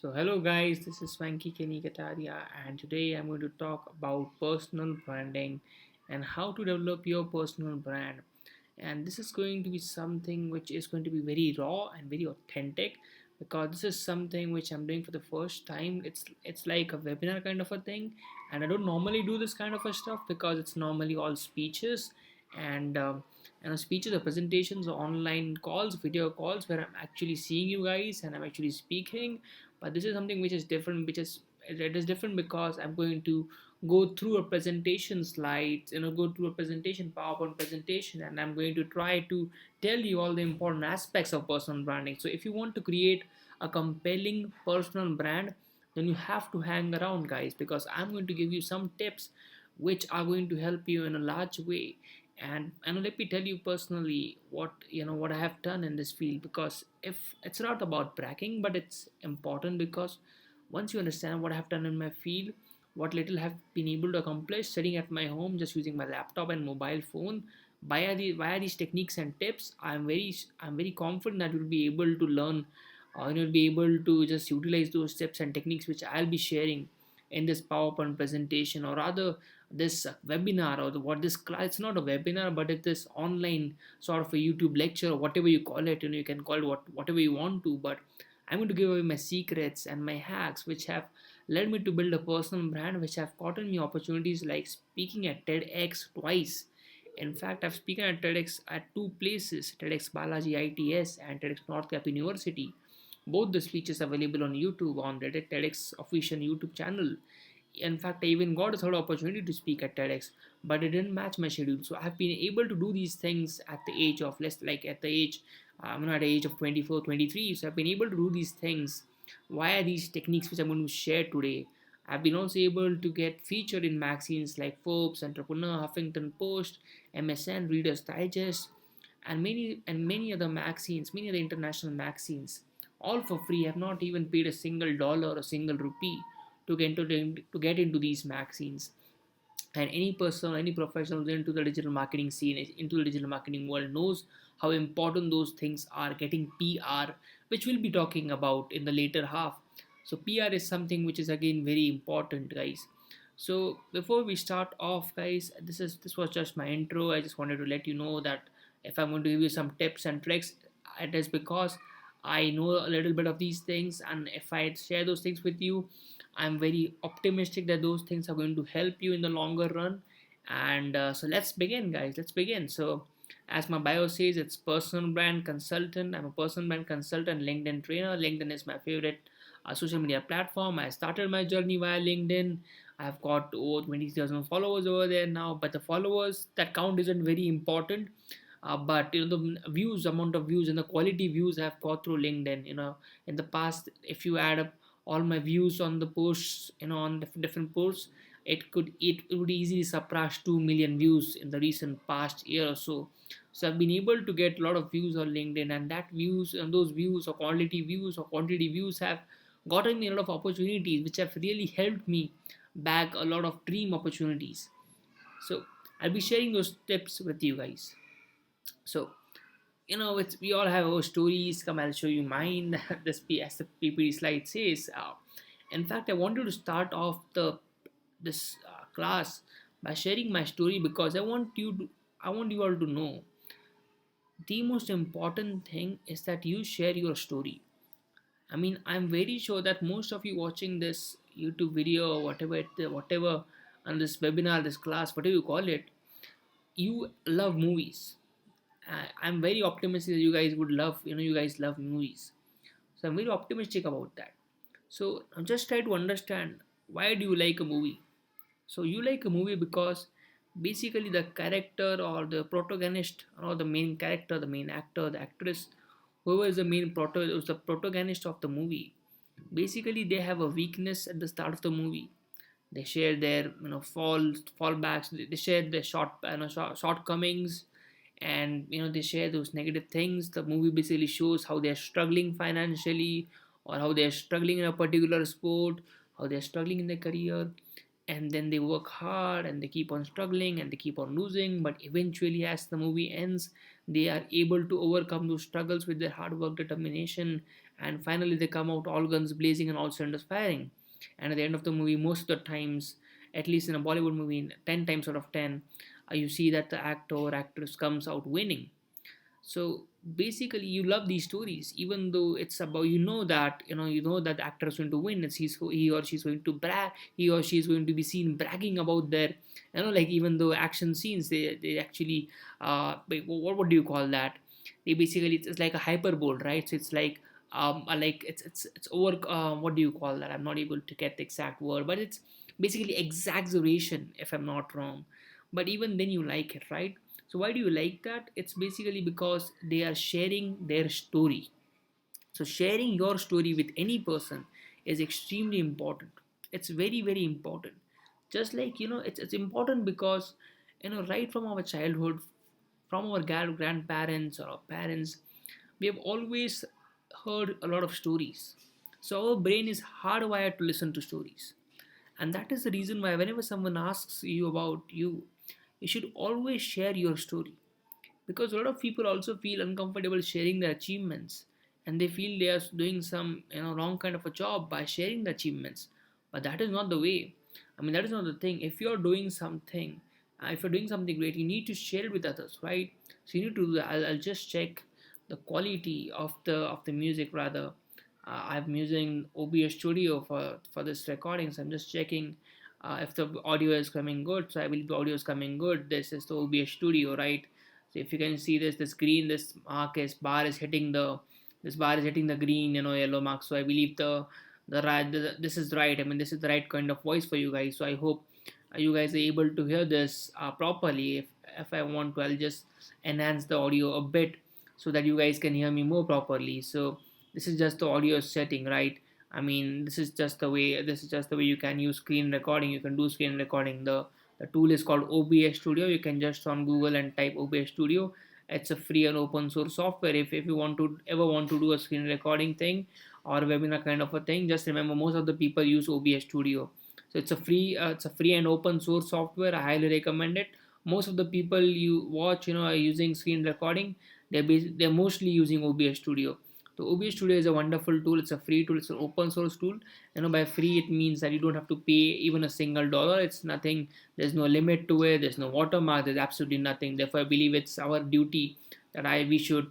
So hello guys, this is Swanky Kenny Kataria and today I'm going to talk about personal branding and how to develop your personal brand. And this is going to be something which is going to be very raw and very authentic because this is something which I'm doing for the first time. It's like a webinar kind of a thing, and I don't normally do this kind of a stuff because it's normally all speeches and speeches or presentations or online calls, video calls where I'm actually seeing you guys and I'm actually speaking. But this is something which is different, which is it is different because I'm going to go through a presentation slides, go through a presentation, PowerPoint presentation, and I'm going to try to tell you all the important aspects of personal branding. So if you want to create a compelling personal brand, then you have to hang around, guys, because I'm going to give you some tips which are going to help you in a large way. And let me tell you personally what I have done in this field, because if it's not about bragging, but it's important because once you understand what I have done in my field, what little I have been able to accomplish sitting at my home just using my laptop and mobile phone via these techniques and tips, I'm very confident that you'll be able to learn, you'll be able to just utilize those tips and techniques which I'll be sharing in this PowerPoint presentation, or rather this webinar, or what this class. It's not a webinar, but it's this online sort of a YouTube lecture or whatever you call it. You can call it whatever you want to, but I'm going to give away my secrets and my hacks which have led me to build a personal brand, which have gotten me opportunities like speaking at TEDx twice. In fact, I've spoken at TEDx at two places, TEDx Balaji ITS and TEDx North Cap University. Both the speeches are available on YouTube on the TEDx official YouTube channel. In fact, I even got a third opportunity to speak at TEDx, but it didn't match my schedule. So I've been able to do these things at the age of less, like at the age, I'm not at the age of 24, 23. So I've been able to do these things via these techniques which I'm going to share today. I've been also able to get featured in magazines like Forbes, Entrepreneur, Huffington Post, MSN, Reader's Digest, and many other magazines, many other international magazines, all for free. I've not even paid a single dollar or a single rupee to get into these magazines. And any person, any professional into the digital marketing scene, into the digital marketing world, knows how important those things are. Getting PR, which we'll be talking about in the later half. So PR is something which is again very important, guys. So before we start off, guys, this was just my intro. I just wanted to let you know that if I'm going to give you some tips and tricks, it is because I know a little bit of these things, and if I share those things with you, I'm very optimistic that those things are going to help you in the longer run. And so let's begin, guys. Let's begin. So, as my bio says, it's personal brand consultant. I'm a personal brand consultant, LinkedIn trainer. LinkedIn is my favorite social media platform. I started my journey via LinkedIn. I've got over 20,000 followers over there now, but the followers, that count isn't very important. But the views, amount of views and the quality views I've got through LinkedIn, in the past, if you add up all my views on the posts, on different posts, it would easily surpass 2 million views in the recent past year or so. So I've been able to get a lot of views on LinkedIn, and that views and those views or quality views or quantity views have gotten me a lot of opportunities which have really helped me bag a lot of dream opportunities. So I'll be sharing those tips with you guys. So we all have our stories. Come, I'll show you mine. As the PPT slide says. In fact, I wanted to start off this class by sharing my story because I want you all to know the most important thing is that you share your story. I mean, I'm very sure that most of you watching this YouTube video or whatever on this webinar, this class, whatever you call it, you love movies. I'm very optimistic that you guys would love, you guys love movies. So I'm very optimistic about that. So now just try to understand, why do you like a movie? So you like a movie because basically the character or the protagonist or the main character, the main actor, the actress, whoever is the is the protagonist of the movie. Basically, they have a weakness at the start of the movie. They share their fallbacks. They share their shortcomings, and they share those negative things. The movie basically shows how they're struggling financially, or how they're struggling in a particular sport, how they're struggling in their career, and then they work hard and they keep on struggling and they keep on losing, but eventually as the movie ends, they are able to overcome those struggles with their hard work, determination, and finally they come out all guns blazing and all cylinders firing. And at the end of the movie, most of the times, at least in a Bollywood movie, 10 times out of 10, you see that the actor or actress comes out winning. So basically you love these stories, even though it's about, you know that the actor is going to win. It's he or she's going to brag, he or she is going to be seen bragging about their, like, even though action scenes, they actually, what do you call that, they basically, it's like a hyperbole, right? So it's like it's over, what do you call that, I'm not able to get the exact word, but it's basically exaggeration, if I'm not wrong. But even then you like it, right? So why do you like that? It's basically because they are sharing their story. So sharing your story with any person is extremely important. It's very, very important. Just like, it's important because, right from our childhood, from our grandparents or our parents, we have always heard a lot of stories. So our brain is hardwired to listen to stories. And that is the reason why whenever someone asks you about you, you should always share your story, because a lot of people also feel uncomfortable sharing their achievements, and they feel they are doing some, wrong kind of a job by sharing the achievements. But that is not the way. I mean, that is not the thing. If you're doing something, if you're doing something great, you need to share it with others, right? So you need to do that. I'll just check the quality of the music, rather. I'm using OBS Studio for this recording, so I'm just checking if the audio is coming good. So I believe the audio is coming good. This is the OBS Studio, right? So if you can see this green, this mark is bar is hitting the, this bar is hitting the green, yellow mark. So I believe the right, this is right. I mean, this is the right kind of voice for you guys. So I hope you guys are able to hear this properly. If I want to, I'll just enhance the audio a bit so that you guys can hear me more properly. So this is just the audio setting, right? I mean, this is just the way you can use screen recording. You can do screen recording. The tool is called OBS Studio. You can just on Google and type OBS Studio. It's a free and open source software. If you want to do a screen recording thing or a webinar kind of a thing, just remember most of the people use OBS Studio. So it's a free and open source software. I highly recommend it. Most of the people you watch, are using screen recording. They're mostly using OBS Studio. So OBS Studio is a wonderful tool. It's a free tool. It's an open source tool. By free it means that you don't have to pay even a single dollar. It's nothing. There's no limit to it. There's no watermark. There's absolutely nothing. Therefore, I believe it's our duty that we should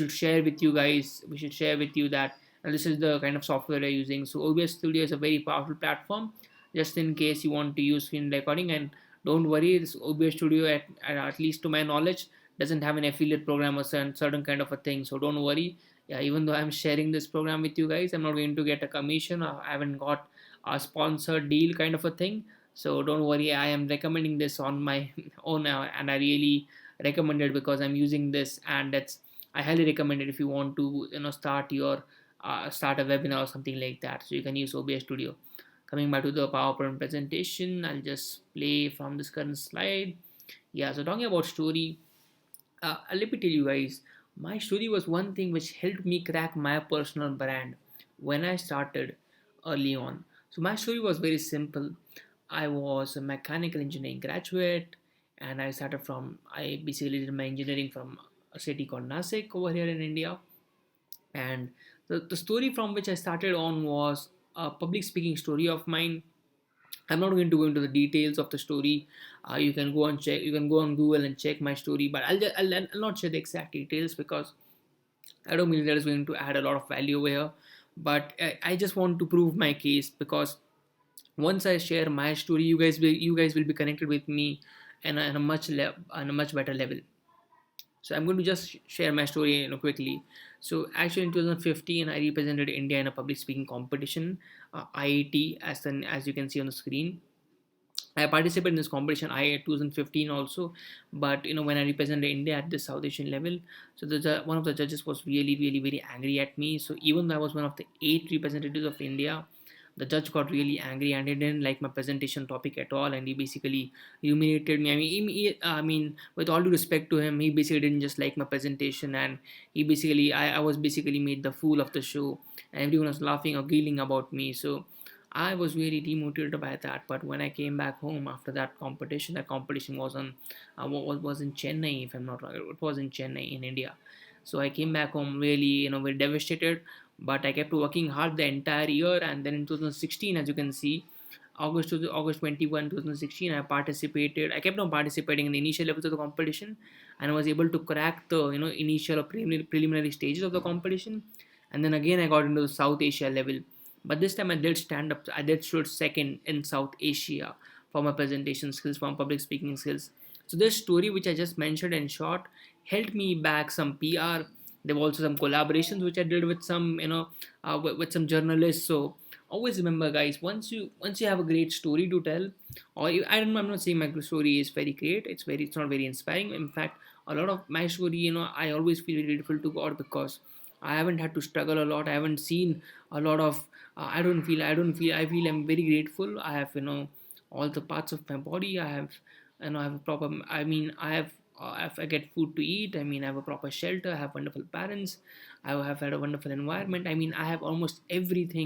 share with you guys. We should share with you that this is the kind of software we're using. So OBS Studio is a very powerful platform. Just in case you want to use screen recording, and don't worry, this OBS Studio, at least to my knowledge, doesn't have an affiliate program or certain kind of a thing. So don't worry. Yeah, even though I'm sharing this program with you guys, I'm not going to get a commission, or I haven't got a sponsored deal kind of a thing. So don't worry, I am recommending this on my own, and I really recommend it because I'm using this, and that's, I highly recommend it if you want to, start a webinar or something like that. So you can use OBS Studio. Coming back to the PowerPoint presentation, I'll just play from this current slide. Yeah, so talking about story, let me tell you guys, my story was one thing which helped me crack my personal brand when I started early on. So my story was very simple. I was a mechanical engineering graduate, and I basically did my engineering from a city called Nasik over here in India. And the story from which I started on was a public speaking story of mine. I'm not going to go into the details of the story. You can go and check. You can go on Google and check my story. But I'll not share the exact details because I don't believe that is going to add a lot of value over here. But I just want to prove my case, because once I share my story, you guys will be connected with me, and on a much better level. So I'm going to just share my story, quickly. So actually, in 2015, I represented India in a public speaking competition, IIT, as you can see on the screen. I participated in this competition I 2015 also, but when I represented India at the South Asian level, so one of the judges was really, really, very angry at me. So even though I was one of the 8 representatives of India, the judge got really angry and he didn't like my presentation topic at all, and he basically humiliated me. I mean, with all due respect to him, he basically didn't just like my presentation, and I was basically made the fool of the show, and everyone was laughing or giggling about me. So I was really demotivated by that. But when I came back home after that competition was on, was in Chennai, if I'm not wrong. It was in Chennai in India. So I came back home really, very devastated. but I kept working hard the entire year. And then in 2016, as you can see, August 21, 2016, I kept on participating in the initial levels of the competition, and I was able to crack the initial or preliminary stages of the competition. And then again I got into the South Asia level, but this time I did stand up. I did stood second in South Asia for my presentation skills, for my public speaking skills. So this story which I just mentioned in short helped me back some PR. There were also some collaborations which I did with some with some journalists. So always remember, guys, once you have a great story to tell, or I'm not saying my story is very great. It's not very inspiring. In fact, a lot of my story, I always feel very grateful to God, because I haven't had to struggle a lot. I haven't seen a lot of. I feel I'm very grateful. I have all the parts of my body. I have a proper. I get food to eat. I have a proper shelter. I have wonderful parents. I have had a wonderful environment. I have almost everything